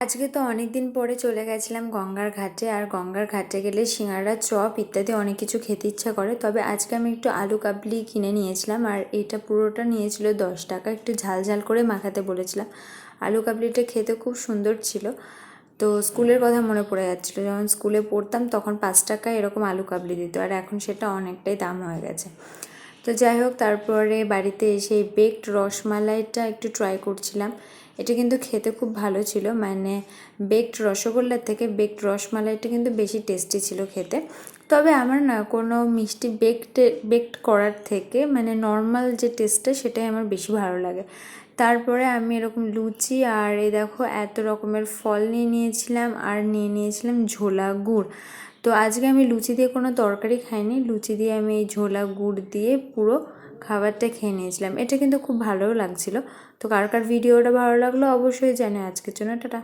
আজকে তো অনেক দিন পরে চলে গেছিলাম গঙ্গার ঘাটে। আর গঙ্গার ঘাটে গেলে সিঙ্গাড়া, চপ ইত্যাদি অনেক কিছু খেতে ইচ্ছা করে। তবে আজকে আমি একটু আলু কাবলি কিনে নিয়েছিলাম, আর এটা পুরোটা নিয়েছিল 10 টাকা। একটু ঝাল ঝাল করে মাখাতে বলেছিলাম। আলু কাবলিটা খেতে খুব সুন্দর ছিল। তো স্কুলের কথা মনে পড়ে যাচ্ছিলো, যখন স্কুলে পড়তাম তখন 5 টাকায় এরকম আলু কাবলি দিত, আর এখন সেটা অনেকটাই দাম হয়ে গেছে। তো যাই হোক, তারপরে বাড়িতে এসে এই বেকড রসমালাইটা একটু ট্রাই করছিলাম। এটা কিন্তু খেতে খুব ভালো ছিল, মানে বেকড রসগোল্লার থেকে বেকড রসমালাইটা কিন্তু বেশি টেস্টি ছিল খেতে। তবে আমার না কোনো মিষ্টি বেকড করার থেকে মানে নর্মাল যে টেস্টটা সেটাই আমার বেশি ভালো লাগে। তারপরে আমি এরকম লুচি আর এই দেখো এত রকমের ফল নিয়ে নিয়েছিলাম, আর নিয়ে নিয়েছিলাম ঝোলা গুড়। তো আজকে আমি লুচি দিয়ে কোনো তরকারি খাইনি, লুচি দিয়ে আমি এই ঝোলা গুড় দিয়ে পুরো খাবারটা খেয়ে নিয়েছিলাম। এটা কিন্তু খুব ভালোও লাগছিল। তো কার কার ভিডিওটা ভালো লাগলো অবশ্যই জানে। আজকের জন্য টাটা।